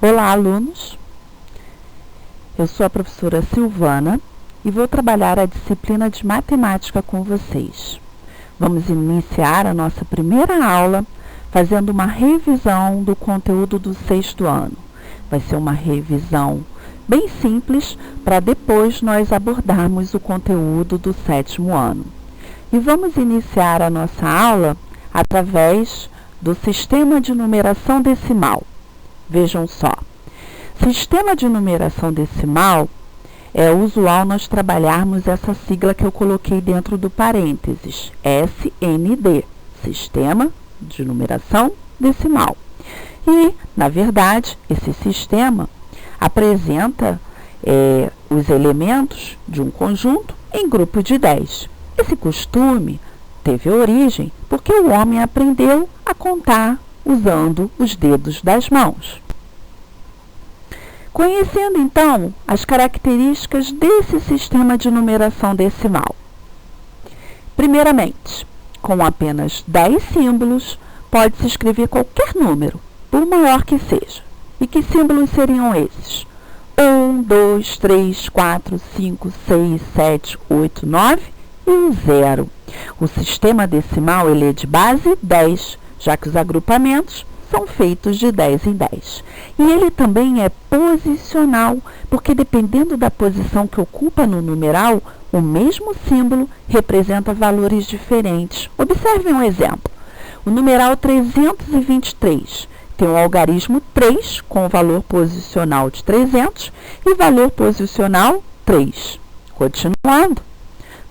Olá, alunos! Eu sou a professora Silvana e vou trabalhar a disciplina de matemática com vocês. Vamos iniciar a nossa primeira aula fazendo uma revisão do conteúdo do 6º ano. Vai ser uma revisão bem simples para depois nós abordarmos o conteúdo do 7º ano. E vamos iniciar a nossa aula através do sistema de numeração decimal. Vejam só, sistema de numeração decimal é usual nós trabalharmos essa sigla que eu coloquei dentro do parênteses, SND, Sistema de Numeração Decimal. E, na verdade, esse sistema apresenta os elementos de um conjunto em grupo de 10. Esse costume teve origem porque o homem aprendeu a contar usando os dedos das mãos. Conhecendo, então, as características desse sistema de numeração decimal. Primeiramente, com apenas 10 símbolos, pode-se escrever qualquer número, por maior que seja. E que símbolos seriam esses? 1, 2, 3, 4, 5, 6, 7, 8, 9 e um 0. O sistema decimal ele é de base 10, já que os agrupamentos são feitos de 10 em 10. E ele também é posicional, porque dependendo da posição que ocupa no numeral, o mesmo símbolo representa valores diferentes. Observe um exemplo. O numeral 323 tem o algarismo 3 com o valor posicional de 300 e valor posicional 3. Continuando,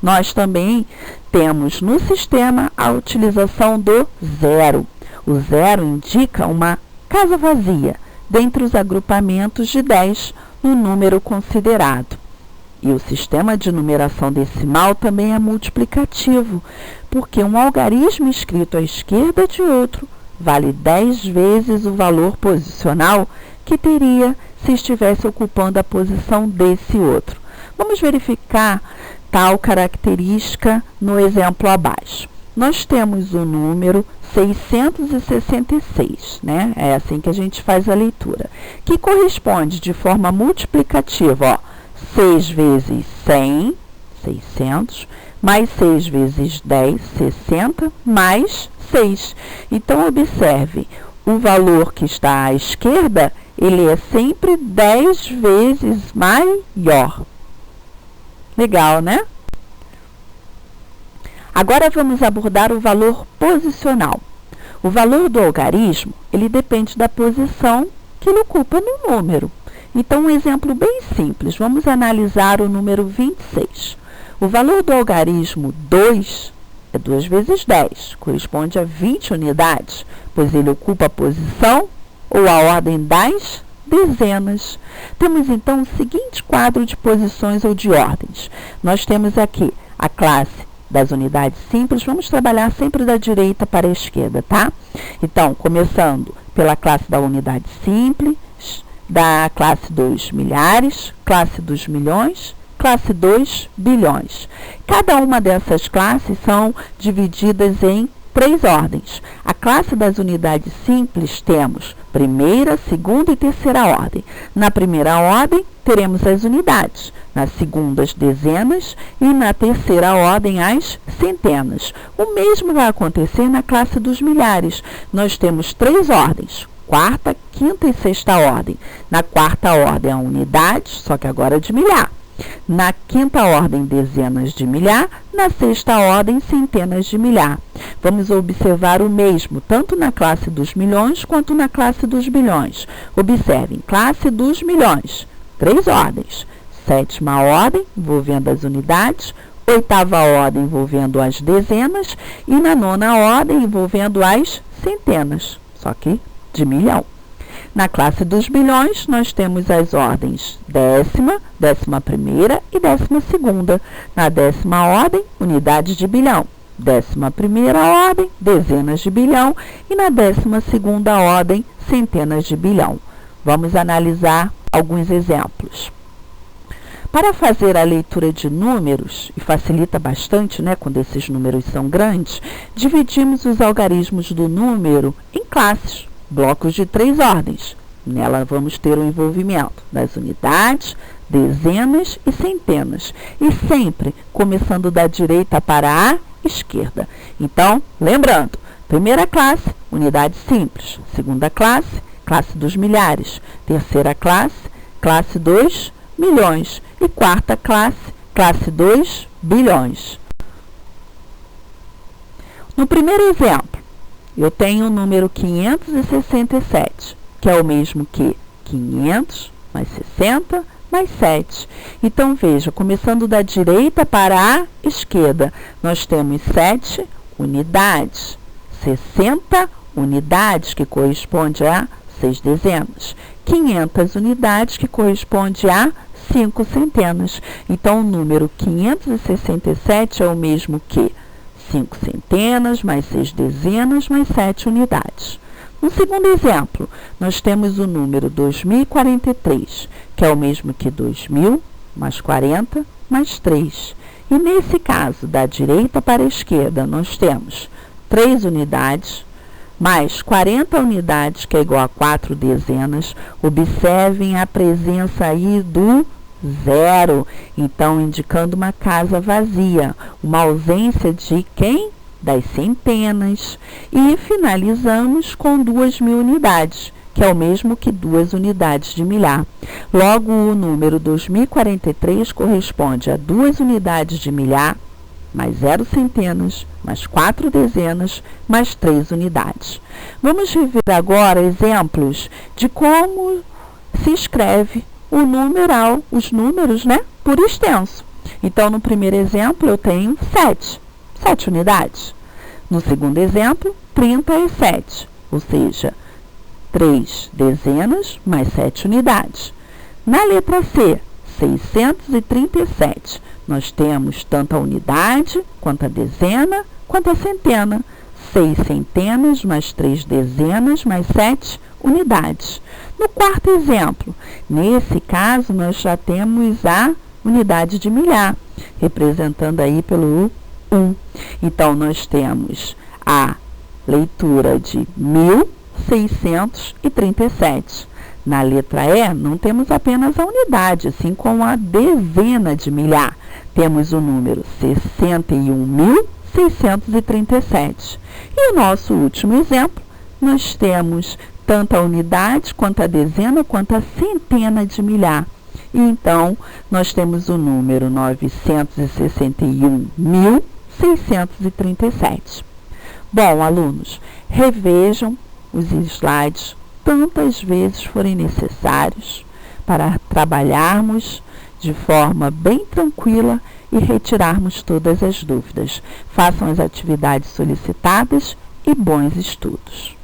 nós também temos no sistema a utilização do 0. O 0 indica uma casa vazia dentre os agrupamentos de 10 no número considerado. E o sistema de numeração decimal também é multiplicativo, porque um algarismo escrito à esquerda de outro vale 10 vezes o valor posicional que teria se estivesse ocupando a posição desse outro. Vamos verificar tal característica no exemplo abaixo. Nós temos o número 666, né? É assim que a gente faz a leitura, que corresponde de forma multiplicativa, 6 vezes 100, 600, mais 6 vezes 10, 60, mais 6. Então, observe, o valor que está à esquerda, ele é sempre 10 vezes maior. Legal, né? Agora vamos abordar o valor posicional. O valor do algarismo, ele depende da posição que ele ocupa no número. Então, um exemplo bem simples, vamos analisar o número 26. O valor do algarismo 2 é 2 vezes 10, corresponde a 20 unidades, pois ele ocupa a posição ou a ordem das dezenas. Temos, então, o seguinte quadro de posições ou de ordens. Nós temos aqui a classe das unidades simples, vamos trabalhar sempre da direita para a esquerda, tá? Então, começando pela classe da unidade simples, da classe dos milhares, classe dos milhões, classe dos bilhões. Cada uma dessas classes são divididas em 3 ordens. A classe das unidades simples temos primeira, segunda e terceira ordem. Na primeira ordem, teremos as unidades. Na segunda, as dezenas. E na terceira ordem, as centenas. O mesmo vai acontecer na classe dos milhares. Nós temos 3 ordens. Quarta, quinta e sexta ordem. Na quarta ordem, a unidade, só que agora de milhar. Na quinta ordem, dezenas de milhar. Na sexta ordem, centenas de milhar. Vamos observar o mesmo, tanto na classe dos milhões quanto na classe dos bilhões. Observem, classe dos milhões, 3 ordens. Sétima ordem, envolvendo as unidades. Oitava ordem, envolvendo as dezenas. E na nona ordem, envolvendo as centenas, só que de milhão. Na classe dos bilhões, nós temos as ordens décima, 11ª e 12ª. Na 10ª ordem, unidades de bilhão. 11ª ordem, dezenas de bilhão. E na 12ª ordem, centenas de bilhão. Vamos analisar alguns exemplos. Para fazer a leitura de números, e facilita bastante, né, quando esses números são grandes, dividimos os algarismos do número em classes. blocos de 3 ordens. Nela vamos ter o envolvimento das unidades, dezenas e centenas. E sempre começando da direita para a esquerda. Então, lembrando, primeira classe, unidade simples. Segunda classe, classe dos milhares. Terceira classe, classe dos milhões. E quarta classe, classe dos bilhões. No primeiro exemplo, eu tenho o número 567, que é o mesmo que 500 mais 60 mais 7. Então, veja, começando da direita para a esquerda, nós temos 7 unidades, 60 unidades, que corresponde a 6 dezenas, 500 unidades, que corresponde a 5 centenas. Então, o número 567 é o mesmo que 5 centenas, mais 6 dezenas, mais 7 unidades. No segundo exemplo, nós temos o número 2043, que é o mesmo que 2.000, mais 40, mais 3. E nesse caso, da direita para a esquerda, nós temos 3 unidades, mais 40 unidades, que é igual a 4 dezenas. Observem a presença aí do zero, então indicando uma casa vazia, uma ausência de quem? Das centenas. E finalizamos com 2.000 unidades, que é o mesmo que 2 unidades de milhar. Logo, o número 2043 corresponde a 2 unidades de milhar, mais 0 centenas, mais 4 dezenas, mais 3 unidades. Vamos rever agora exemplos de como se escreve o numeral, os números, né, por extenso. Então, no primeiro exemplo, eu tenho 7 unidades. No segundo exemplo, 37, ou seja, 3 dezenas mais 7 unidades. Na letra C, 637, nós temos tanto a unidade, quanto a dezena, quanto a centena. 6 centenas mais 3 dezenas mais 7 unidades. No quarto exemplo, nesse caso, nós já temos a unidade de milhar, representando aí pelo 1. Então, nós temos a leitura de 1.637. Na letra E, não temos apenas a unidade, assim como a dezena de milhar. Temos o número 61.637. E o nosso último exemplo, nós temos tanto a unidade, quanto a dezena, quanto a centena de milhar. E então, nós temos o número 961.637. Bom, alunos, revejam os slides tantas vezes forem necessários para trabalharmos de forma bem tranquila e retirarmos todas as dúvidas. Façam as atividades solicitadas e bons estudos.